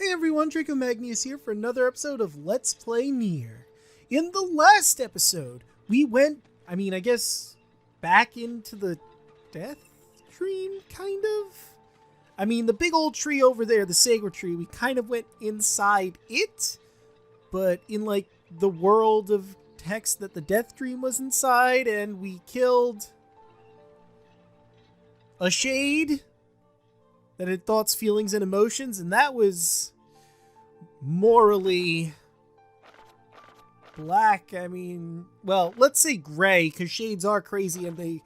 Hey everyone, Draco Magnius here for another episode of Let's Play Nier. In the last episode, we went, I guess, back into the death dream, kind of? The big old tree over there, the Sagra tree, we kind of went inside it, but in, the world of text that the death dream was inside, and we killed a shade that had thoughts, feelings, and emotions, and that was morally black. Well, let's say gray, because shades are crazy and they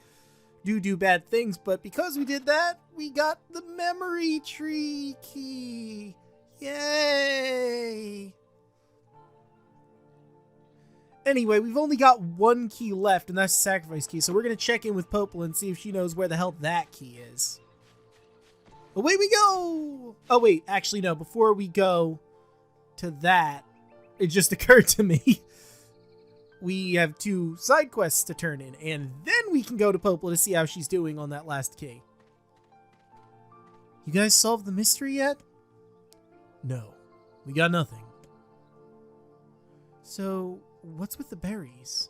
do bad things, but because we did that, we got the memory tree key. Yay! Anyway, we've only got one key left, and that's the sacrifice key, so we're going to check in with Popol and see if she knows where the hell that key is. Away we go! Oh wait, actually no, before we go to that, it just occurred to me. We have 2 side quests to turn in, and then we can go to Popol to see how she's doing on that last key. You guys solved the mystery yet? No, we got nothing. So, what's with the berries?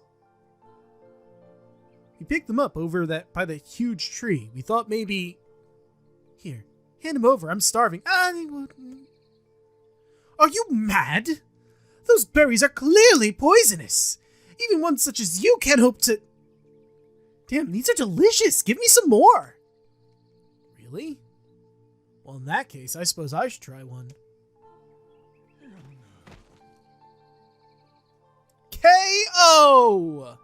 We picked them up over by the huge tree. We thought maybe... Here, hand them over. I'm starving. Are you mad? Those berries are clearly poisonous. Even one such as you can't hope to... Damn, these are delicious. Give me some more. Really? Well, in that case, I suppose I should try one. K.O.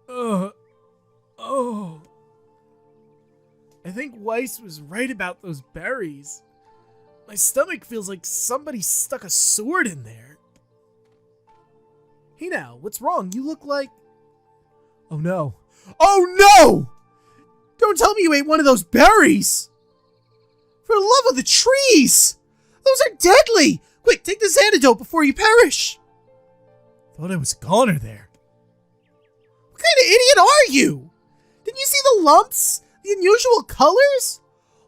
Oh. I think Weiss was right about those berries. My stomach feels like somebody stuck a sword in there. Hey now, what's wrong? You look like... Oh no. Oh no! Don't tell me you ate one of those berries! For the love of the trees! Those are deadly! Quick, take this antidote before you perish! Thought I was a goner there. What kind of idiot are you? Didn't you see the lumps? The unusual colors?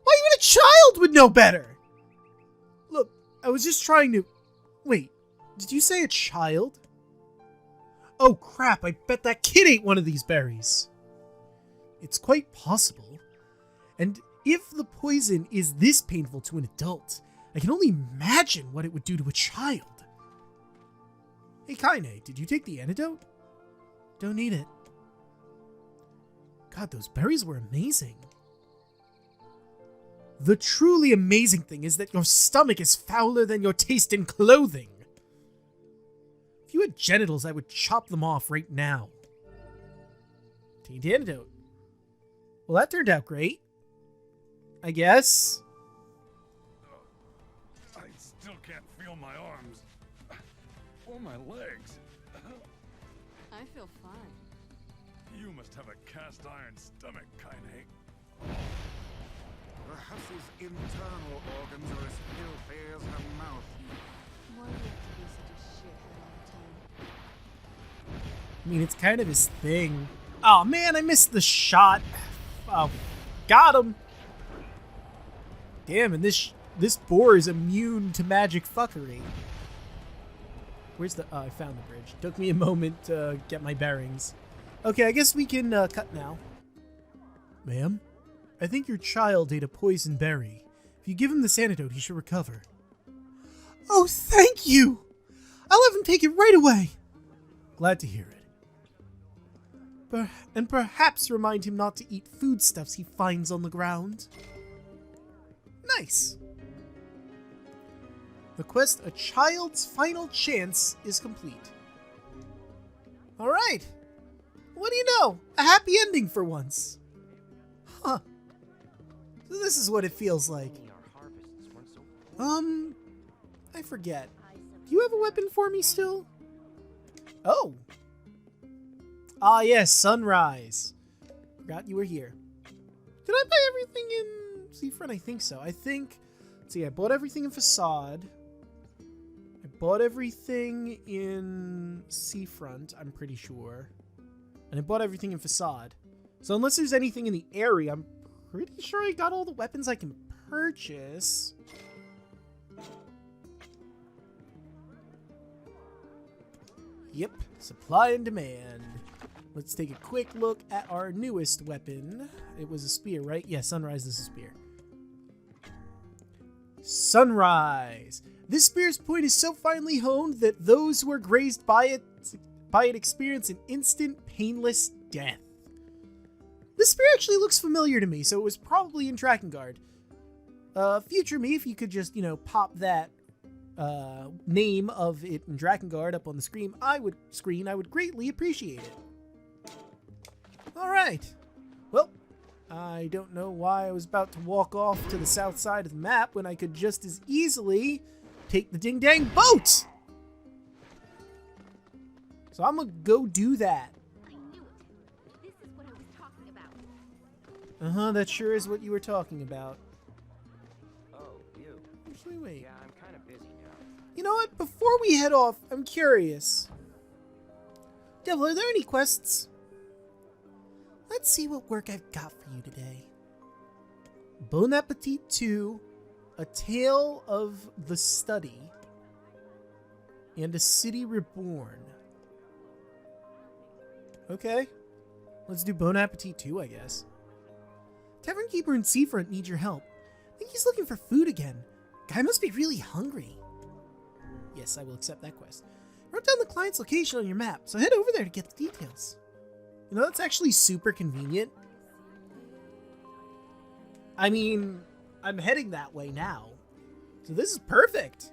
Why, even a child would know better! Look, I was just trying to... Wait, did you say a child? Oh crap, I bet that kid ate one of these berries. It's quite possible. And if the poison is this painful to an adult, I can only imagine what it would do to a child. Hey Kaine, did you take the antidote? Don't need it. God, those berries were amazing. The truly amazing thing is that your stomach is fouler than your taste in clothing. If you had genitals, I would chop them off right now. Tainted antidote. Well, that turned out great. I guess. I still can't feel my arms. Or my legs. I feel fine. You must have a cast-iron stomach, Kaine. Perhaps his internal organs are as filthy as her mouth. Why do you have to be such a shithead all the time? It's kind of his thing. Oh man, I missed the shot. Oh, got him. Damn, and this boar is immune to magic fuckery. Where's the... Oh, I found the bridge. Took me a moment to get my bearings. Okay, I guess we can cut now. Ma'am, I think your child ate a poison berry. If you give him this antidote, he should recover. Oh, thank you! I'll have him take it right away. Glad to hear it. And perhaps remind him not to eat foodstuffs he finds on the ground. Nice. The quest, A Child's Final Chance, is complete. Alright. What do you know? A happy ending for once. Huh. So this is what it feels like. I forget. Do you have a weapon for me still? Oh. Ah yes, Sunrise. Forgot you were here. Did I buy everything in Seafront? I think so. Let's see, I bought everything in Facade. I bought everything in Seafront, I'm pretty sure. And I bought everything in Facade. So unless there's anything in the area, I'm pretty sure I got all the weapons I can purchase. Yep, supply and demand. Let's take a quick look at our newest weapon. It was a spear, right? Yeah, Sunrise is a spear. Sunrise! This spear's point is so finely honed that those who are grazed by it experience an instant, painless death. This spear actually looks familiar to me, so it was probably in Drakengard. Future me, if you could just, pop that name of it in Drakengard up on the screen, I would greatly appreciate it. Alright. Well, I don't know why I was about to walk off to the south side of the map when I could just as easily take the ding-dang boat! So I'm gonna go do that. I knew it. This is what I was talking about. That sure is what you were talking about. Oh, you. Actually, wait. Yeah, I'm kind of busy now. You know what? Before we head off, I'm curious. Devil, are there any quests? Let's see what work I've got for you today. Bon Appetit 2, A Tale of the Study, and A City Reborn. Okay. Let's do Bon Appetit 2, I guess. Tavern Keeper in Seafront needs your help. I think he's looking for food again. Guy must be really hungry. Yes, I will accept that quest. Wrote down the client's location on your map, so head over there to get the details. You know, that's actually super convenient. I mean, I'm heading that way now. So this is perfect.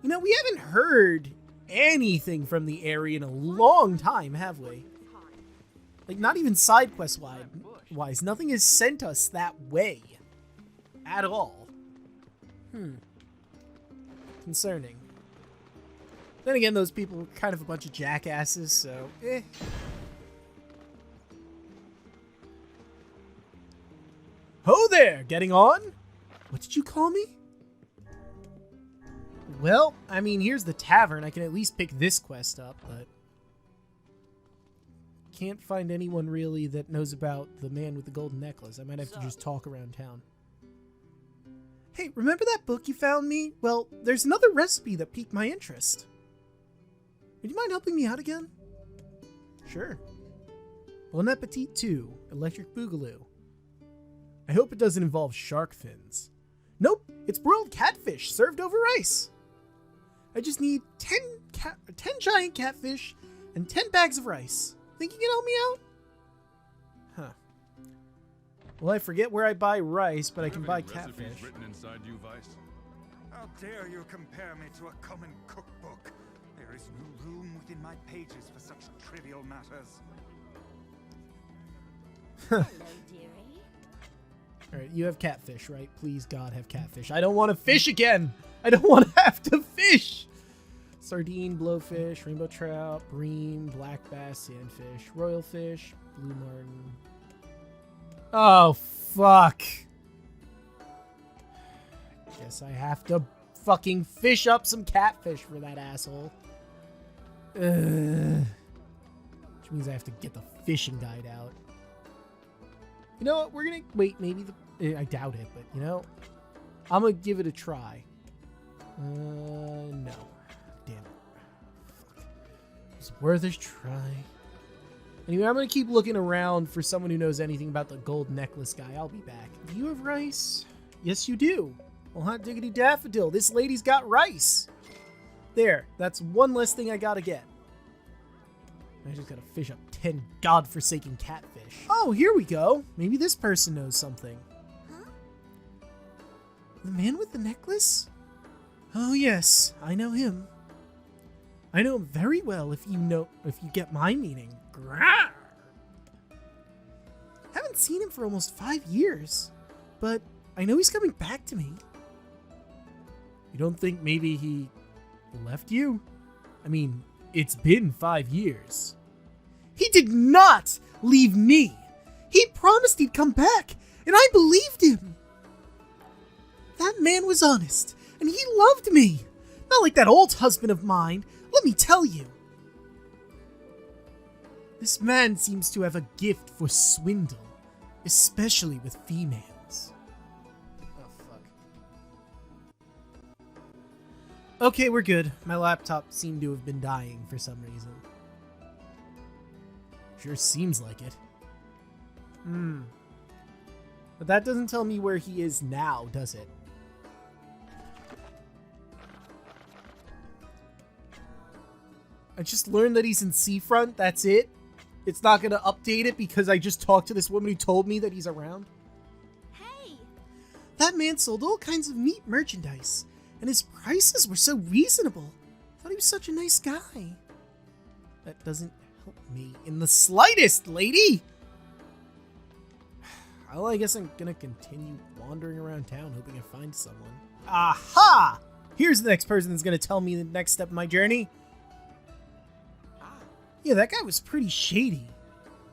You know, we haven't heard anything from the area in a long time, have we? Like, not even side quest wise. Nothing has sent us that way. At all. Concerning. Then again, those people were kind of a bunch of jackasses, so eh. Ho there! Getting on? What did you call me? Well, I mean, here's the tavern. I can at least pick this quest up, but can't find anyone really that knows about the man with the golden necklace. I might have to just talk around town. Hey, remember that book you found me? Well, there's another recipe that piqued my interest. Would you mind helping me out again? Sure. Bon Appetit 2, Electric Boogaloo. I hope it doesn't involve shark fins. Nope, it's broiled catfish served over rice. I just need 10 giant catfish and 10 bags of rice. Think you can help me out? Huh. Well, I forget where I buy rice, but I can buy catfish. Written inside you, Vice? How dare you compare me to a common cookbook? There is no room within my pages for such trivial matters. Hello, dearie. Alright, you have catfish, right? Please, God, have catfish. I don't want to fish again! I don't want to have to fish! Sardine, blowfish, rainbow trout, bream, black bass, sandfish, royal fish, blue martin. Oh, fuck. Guess I have to fucking fish up some catfish for that asshole. Which means I have to get the fishing guide out. You know what? We're gonna wait. Maybe I doubt it, but you know, I'm gonna give it a try. No. Damn it. Fuck. It's worth a try. Anyway, I'm gonna keep looking around for someone who knows anything about the gold necklace guy. I'll be back. Do you have rice? Yes, you do. Well, hot diggity daffodil. This lady's got rice. There. That's one less thing I gotta get. I just gotta fish up 10 godforsaken catfish. Oh, here we go. Maybe this person knows something. Huh? The man with the necklace? Oh yes, I know him. I know him very well if you get my meaning. Grrr. Haven't seen him for almost 5 years, but I know he's coming back to me. You don't think maybe he left you? I mean, it's been 5 years. He did not leave me. He promised he'd come back, and I believed him. That man was honest, and he loved me. Not like that old husband of mine, let me tell you. This man seems to have a gift for swindle, especially with females. Oh, fuck. Okay, we're good. My laptop seemed to have been dying for some reason. Sure seems like it. But that doesn't tell me where he is now, does it? I just learned that he's in Seafront, that's it? It's not gonna update it because I just talked to this woman who told me that he's around? Hey! That man sold all kinds of neat merchandise, and his prices were so reasonable. I thought he was such a nice guy. That doesn't help me in the slightest, lady! Well, I guess I'm gonna continue wandering around town hoping I find someone. Aha! Here's the next person that's gonna tell me the next step of my journey. Yeah, that guy was pretty shady.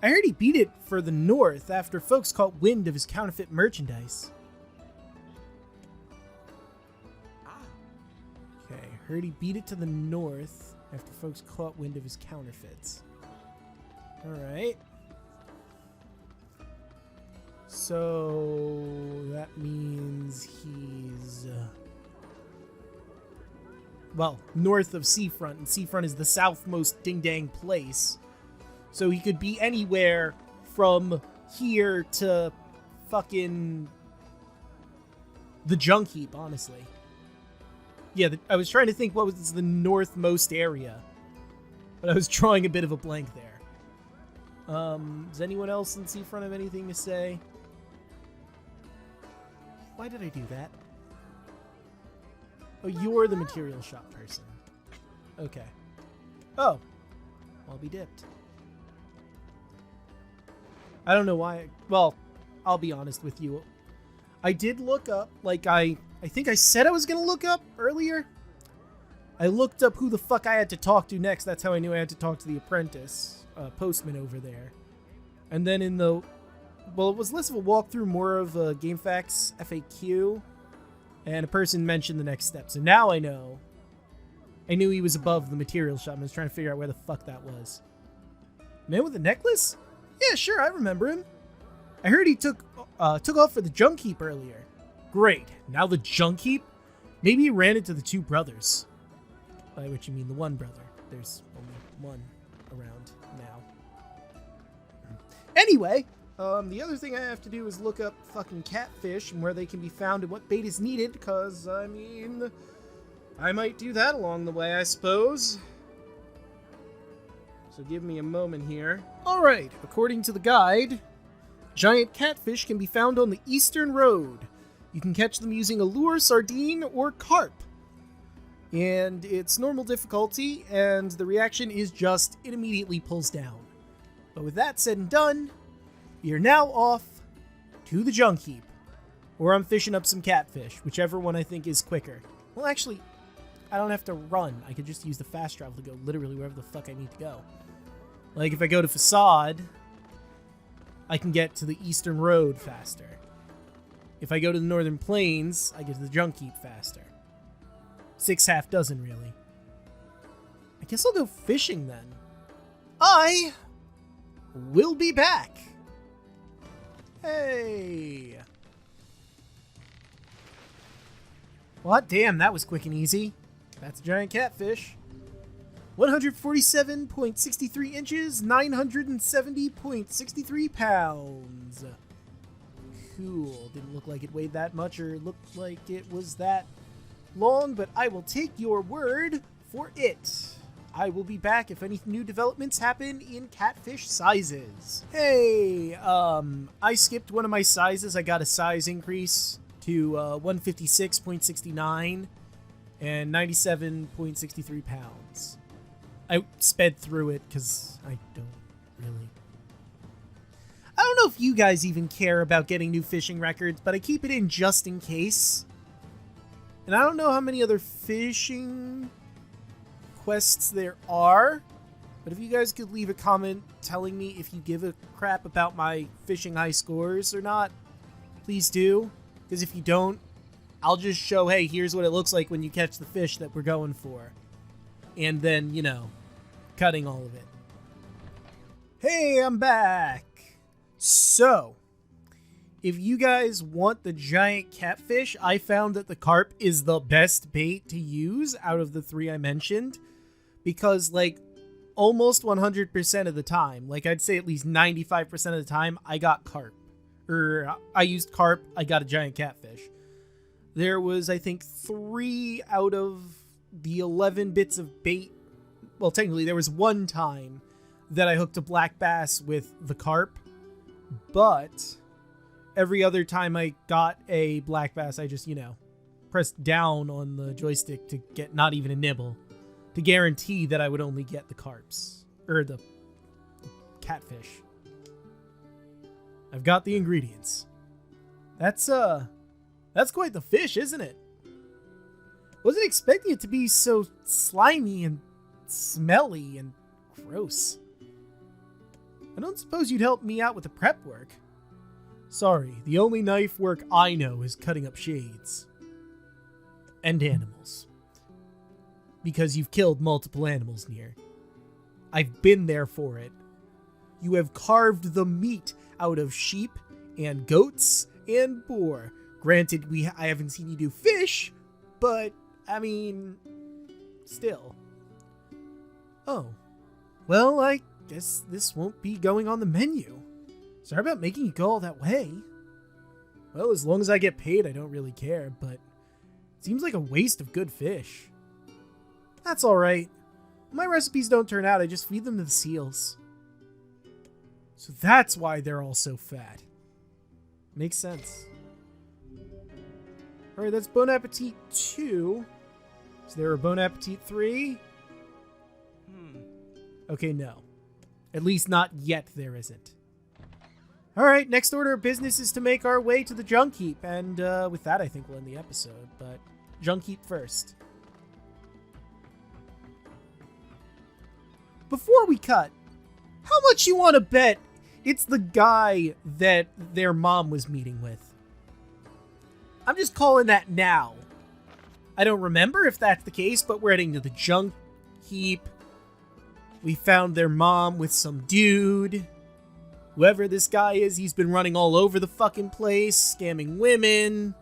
I heard he beat it for the North after folks caught wind of his counterfeit merchandise. Okay, heard he beat it to the North after folks caught wind of his counterfeits. Alright. So that means he's well, north of Seafront, and Seafront is the southmost ding-dang place. So he could be anywhere from here to fucking the Junk Heap, honestly. Yeah, I was trying to think what was the northmost area, but I was drawing a bit of a blank there. Does anyone else in Seafront have anything to say? Why did I do that? Oh, you're the material shop person. Okay. Oh. I'll be dipped. I don't know why. Well, I'll be honest with you. I did look up, like I think I said I was going to look up earlier. I looked up who the fuck I had to talk to next. That's how I knew I had to talk to the apprentice, postman over there. And then in the... Well, it was less of a walkthrough, more of a GameFAQs FAQ. And a person mentioned the next step. So now I know. I knew he was above the material shop. I was trying to figure out where the fuck that was. Man with the necklace? Yeah, sure, I remember him. I heard he took off for the Junk Heap earlier. Great. Now the Junk Heap? Maybe he ran into the two brothers. By which you mean the one brother. There's only one around now. Anyway... the other thing I have to do is look up fucking catfish and where they can be found and what bait is needed, because, I mean, I might do that along the way, I suppose. So give me a moment here. Alright, according to the guide, giant catfish can be found on the Eastern Road. You can catch them using a lure, sardine, or carp. And it's normal difficulty, and the reaction is just, it immediately pulls down. But with that said and done... We are now off to the Junk Heap, or I'm fishing up some catfish, whichever one I think is quicker. Well, actually, I don't have to run. I could just use the fast travel to go literally wherever the fuck I need to go. Like, if I go to Facade, I can get to the Eastern Road faster. If I go to the Northern Plains, I get to the Junk Heap faster. 6 half dozen, really. I guess I'll go fishing then. I will be back. Hey! What? Damn, that was quick and easy. That's a giant catfish. 147.63 inches, 970.63 pounds. Cool. Didn't look like it weighed that much or looked like it was that long, but I will take your word for it. I will be back if any new developments happen in catfish sizes. Hey, I skipped one of my sizes. I got a size increase to 156.69 and 97.63 pounds. I sped through it because I don't really... I don't know if you guys even care about getting new fishing records, but I keep it in just in case. And I don't know how many other fishing quests there are, but if you guys could leave a comment telling me if you give a crap about my fishing high scores or not, please do, because if you don't, I'll just show, hey, here's what it looks like when you catch the fish that we're going for, and then, you know, cutting all of it. Hey, I'm back! So, if you guys want the giant catfish, I found that the carp is the best bait to use out of the 3 I mentioned. Because, like, almost 100% of the time, like I'd say at least 95% of the time, I got carp. Or I used carp, I got a giant catfish. There was, I think, 3 out of the 11 bits of bait. Well, technically, there was 1 time that I hooked a black bass with the carp. But every other time I got a black bass, I just, pressed down on the joystick to get not even a nibble. To guarantee that I would only get the carps. Or the catfish. I've got the ingredients. That's quite the fish, isn't it? Wasn't expecting it to be so slimy and smelly and gross. I don't suppose you'd help me out with the prep work. Sorry, the only knife work I know is cutting up shades. And animals. Because you've killed multiple animals, Nier. I've been there for it. You have carved the meat out of sheep and goats and boar. Granted, I haven't seen you do fish, but, I mean, still. Oh, well, I guess this won't be going on the menu. Sorry about making you go all that way. Well, as long as I get paid, I don't really care, but it seems like a waste of good fish. That's alright. When my recipes don't turn out, I just feed them to the seals. So that's why they're all so fat. Makes sense. Alright, that's Bon Appetit 2. Is there a Bon Appetit 3? Okay, no. At least not yet there isn't. Alright, next order of business is to make our way to the junk heap. And with that, I think we'll end the episode. But junk heap first. Before we cut, how much you want to bet it's the guy that their mom was meeting with? I'm just calling that now. I don't remember if that's the case, but we're heading to the junk heap. We found their mom with some dude. Whoever this guy is, he's been running all over the fucking place, scamming women.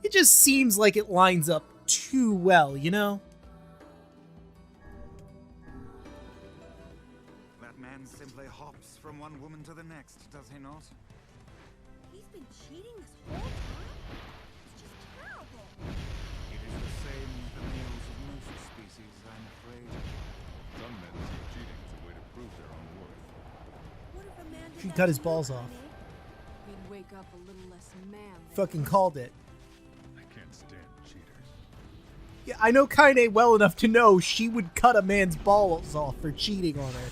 It just seems like it lines up too well, you know? That man simply hops from one woman to the next, does he not? He's been cheating this whole time? It's just terrible. It is the same with the males of most species, I'm afraid. Some men see cheating as a way to prove their own worth. What if a man did She that cut to his you, balls off. honey? He'd wake up a little less manly. Fucking called it. I can't stand cheaters. Yeah, I know Kaine well enough to know she would cut a man's balls off for cheating on her.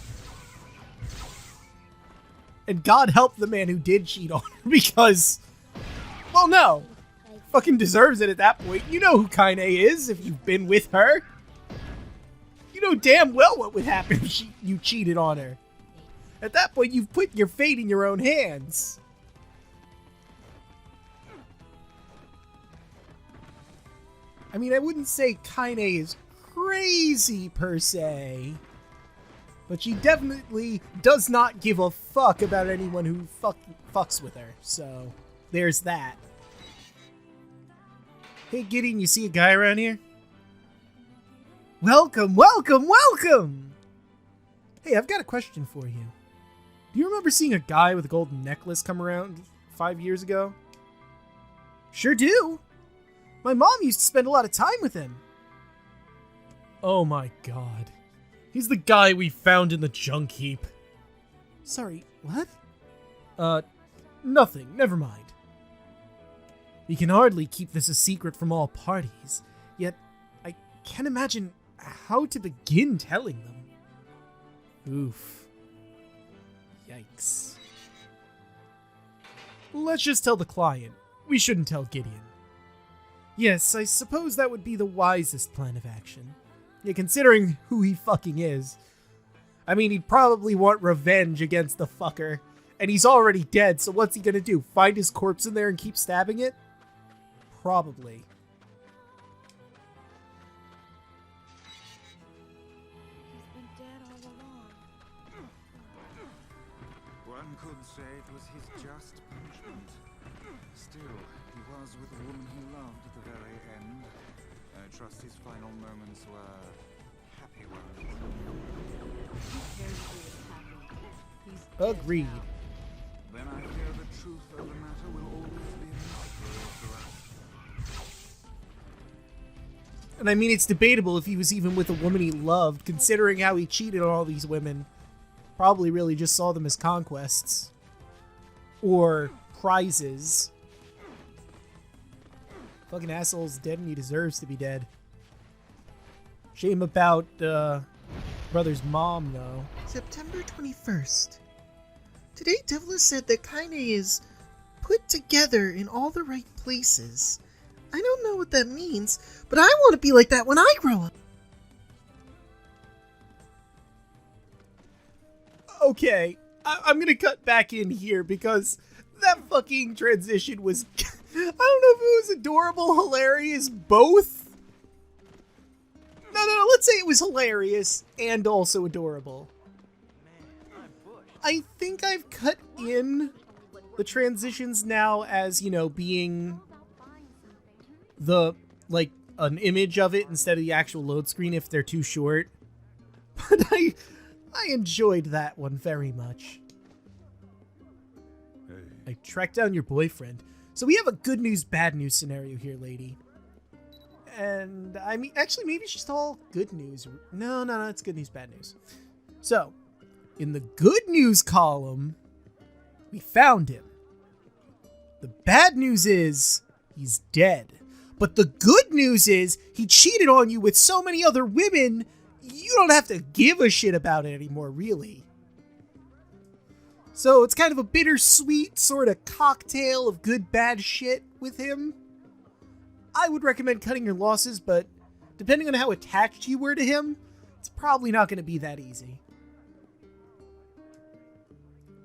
And God help the man who did cheat on her because, well, no. Fucking deserves it at that point. You know who Kaine is if you've been with her. You know damn well what would happen if you cheated on her. At that point, you've put your fate in your own hands. I mean, I wouldn't say Kaine is crazy per se. But she definitely does not give a fuck about anyone who fucks with her. So, there's that. Hey, Gideon, you see a guy around here? Welcome, welcome, welcome! Hey, I've got a question for you. Do you remember seeing a guy with a golden necklace come around 5 years ago? Sure do. My mom used to spend a lot of time with him. Oh my god. He's the guy we found in the junk heap. Sorry, what? Nothing. Never mind. We can hardly keep this a secret from all parties, yet I can't imagine how to begin telling them. Oof. Yikes. Let's just tell the client. We shouldn't tell Gideon. Yes, I suppose that would be the wisest plan of action. Yeah, considering who he fucking is. I mean, he'd probably want revenge against the fucker. And he's already dead, so what's he gonna do? Find his corpse in there and keep stabbing it? Probably. He's been dead all along. One could say it was his just punishment. Still, he was with the woman he loved at the very end. I trust his final moments were happy ones. Very good at happy. He's Agreed. dead now. Then I fear the truth of the matter will always be a mystery to us. And I mean, it's debatable if he was even with a woman he loved, considering how he cheated on all these women. Probably really just saw them as conquests. Or prizes. Fucking asshole's dead and he deserves to be dead. Shame about, brother's mom, though. September 21st. Today, Devla said that Kaine is put together in all the right places. I don't know what that means, but I want to be like that when I grow up. Okay, I'm gonna cut back in here because that fucking transition was... I don't know if it was adorable, hilarious, both. No, let's say it was hilarious and also adorable. I think I've cut in the transitions now as, you know, being the, like, an image of it instead of the actual load screen if they're too short. But I enjoyed that one very much. I tracked down your boyfriend. So we have a good news, bad news scenario here, lady. And, I mean, actually, maybe it's just all good news. No, it's good news, bad news. So, in the good news column, we found him. The bad news is, he's dead. But the good news is, he cheated on you with so many other women, you don't have to give a shit about it anymore, really. So it's kind of a bittersweet sort of cocktail of good, bad shit with him. I would recommend cutting your losses, but depending on how attached you were to him, it's probably not going to be that easy.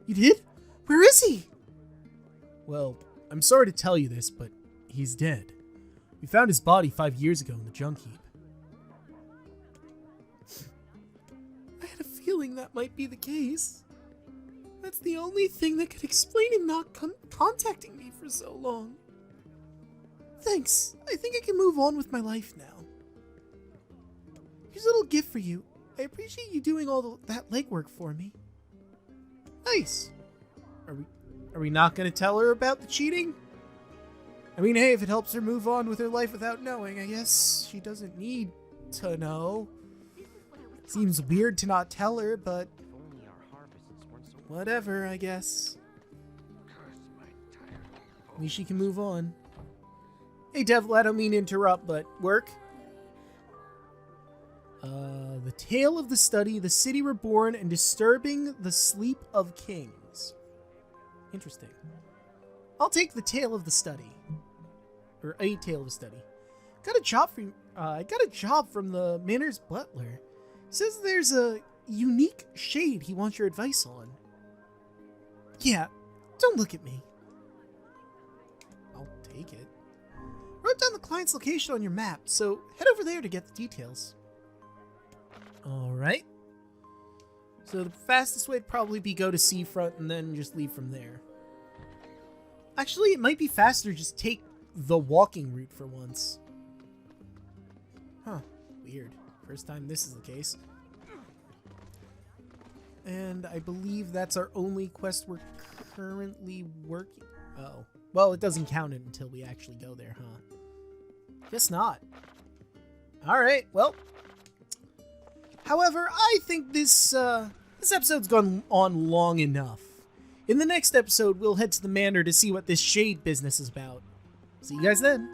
You did? Where is he? Well, I'm sorry to tell you this, but he's dead. We found his body 5 years ago in the junk heap. I had a feeling that might be the case. That's the only thing that could explain him not contacting me for so long. Thanks. I think I can move on with my life now. Here's a little gift for you. I appreciate you doing all that legwork for me. Nice. Are we not going to tell her about the cheating? I mean, hey, if it helps her move on with her life without knowing, I guess she doesn't need to know. Seems weird to not tell her, but If only our harvests weren't so whatever, I guess. At least she can move on. Hey, Devil, I don't mean to interrupt, but work? The Tale of the Study, the City Reborn, and Disturbing the Sleep of Kings. Interesting. I'll take the Tale of the Study. Or a Tale of the Study. I got a job from the Manor's butler. Says there's a unique shade he wants your advice on. Yeah, don't look at me. I'll take it. Wrote down the client's location on your map, so head over there to get the details. Alright. So the fastest way would probably be go to Seafront and then just leave from there. Actually, it might be faster to just take the walking route for once. Huh. Weird. First time this is the case. And I believe that's our only quest we're currently working... Oh. Well, it doesn't count it until we actually go there, huh? Guess not. Alright, well. However, I think this episode's gone on long enough. In the next episode, we'll head to the manor to see what this shade business is about. See you guys then.